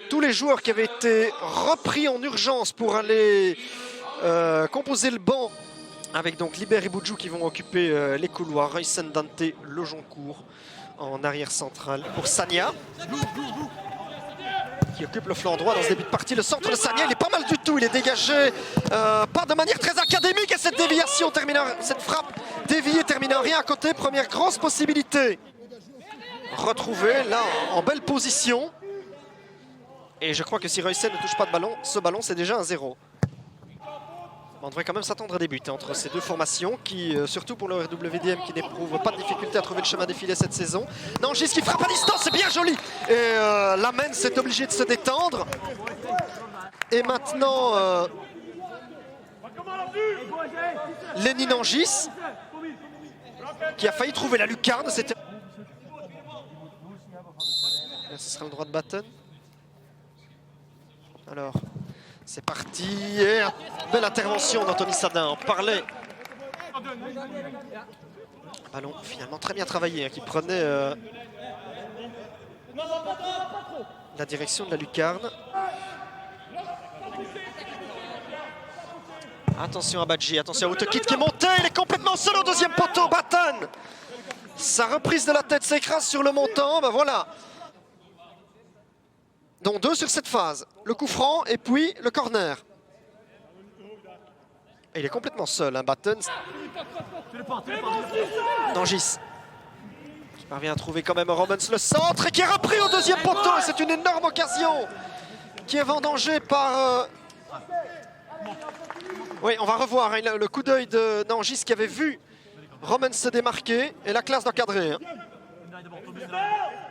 tous les joueurs qui avaient été repris en urgence pour aller composer le banc, avec donc Liber et Boudjou qui vont occuper les couloirs. Ruyssen, Dante, Lejoncourt en arrière central pour Sagna, qui occupe le flanc droit dans ce début de partie. Le centre de Sagna, il est pas mal du tout. Il est dégagé, pas de manière très académique. Et cette déviation termine, cette frappe déviée termine en rien à côté. Première grosse possibilité retrouvée là en belle position. Et je crois que si Ruyssen ne touche pas de ballon, ce ballon c'est déjà un 0. On devrait quand même s'attendre à des buts entre ces deux formations qui, surtout pour le RWDM, qui n'éprouve pas de difficulté à trouver le chemin défilé cette saison. Nangis qui frappe à distance, c'est bien joli. Et Lamens est obligé de se détendre. Et maintenant, Lenny Nangis, qui a failli trouver la lucarne. Ce sera le droit de Batten. Alors, c'est parti. Et belle intervention d'Anthony Sadin. On parlait. Ballon finalement très bien travaillé, hein, qui prenait la direction de la lucarne. Attention à Badji, attention à Outekit qui est monté. Il est complètement seul au deuxième poteau. Batten. Sa reprise de la tête s'écrase sur le montant. Ben voilà. Donc 2 sur cette phase, le coup franc et puis le corner. Et il est complètement seul, hein, Batten. Nangis qui parvient à trouver quand même Romans le centre et qui est repris au deuxième poteau. Et c'est une énorme occasion qui est vendangée par... Oui, on va revoir hein, le coup d'œil de Nangis qui avait vu Romans se démarquer et la classe d'encadrer. Hein.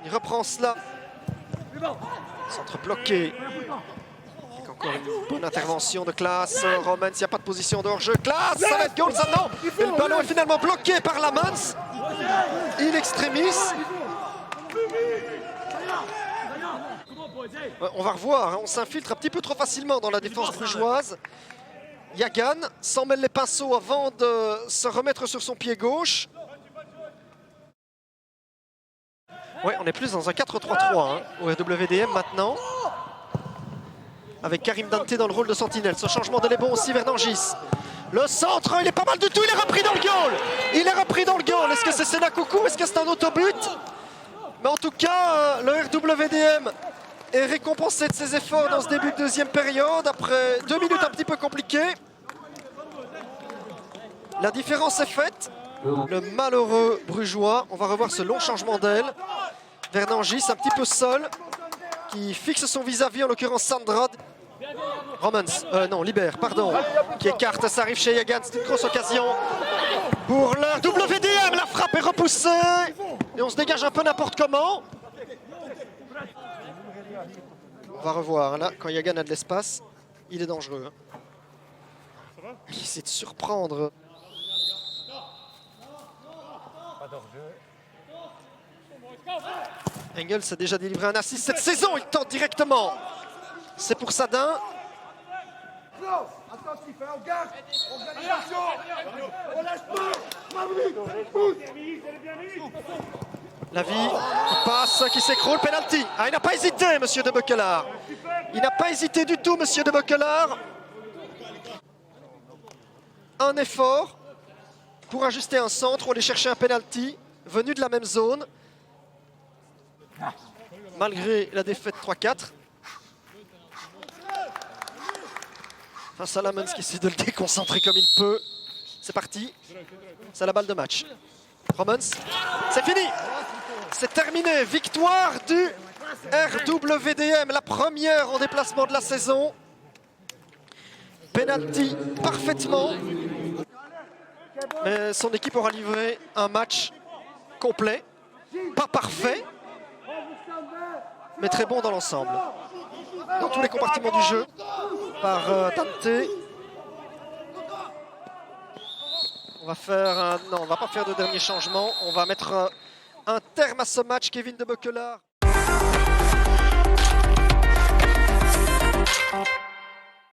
Il reprend cela. Centre bloqué. Avec encore une bonne intervention de Claas. Romans, il n'y a pas de position de hors-jeu. Claas, ça va être goal, ça non. Et le ballon est finalement bloqué par Lamens. In extremis. On va revoir, hein, on s'infiltre un petit peu trop facilement dans la défense brugeoise. Yagan s'en mêle les pinceaux avant de se remettre sur son pied gauche. Ouais, on est plus dans un 4-3-3 hein, au RWDM maintenant. Avec Karim Dante dans le rôle de sentinelle. Ce changement de bon aussi vers Nangis. Le centre, il est pas mal du tout, il est repris dans le goal. Il est repris dans le goal. Est-ce que c'est Sénakoukou? Est-ce que c'est un autobut? Mais en tout cas, le RWDM est récompensé de ses efforts dans ce début de deuxième période. Après 2 minutes un petit peu compliquées. La différence est faite. Le malheureux brugeois, on va revoir ce long changement d'aile vers Nangis, un petit peu seul, qui fixe son vis-à-vis, en l'occurrence Sandrad. Romans, non, Liber, pardon, qui écarte, ça arrive chez Yagan, c'est une grosse occasion pour le WDM. La frappe est repoussée et on se dégage un peu n'importe comment. On va revoir, là, quand Yagan a de l'espace, il est dangereux. Hein. Il essaie de surprendre. Engels a déjà délivré un assist cette saison, il tente directement. C'est pour Sadin. La vie qui passe, qui s'écroule, penalty. Ah, il n'a pas hésité, monsieur de Beukelard. Il n'a pas hésité du tout, monsieur de Beukelard. Un effort pour ajuster un centre ou aller chercher un penalty venu de la même zone. Malgré la défaite 3-4. Face à Lamens qui essaie de le déconcentrer comme il peut. C'est parti. C'est la balle de match. Romans, c'est fini. C'est terminé. Victoire du RWDM. La première en déplacement de la saison. Penalty parfaitement. Mais son équipe aura livré un match complet. Pas parfait, mais très bon dans l'ensemble. Dans tous les compartiments du jeu, par Dante. On va faire non, on va pas faire de dernier changement. On va mettre un terme à ce match, Kevin de Beukelard.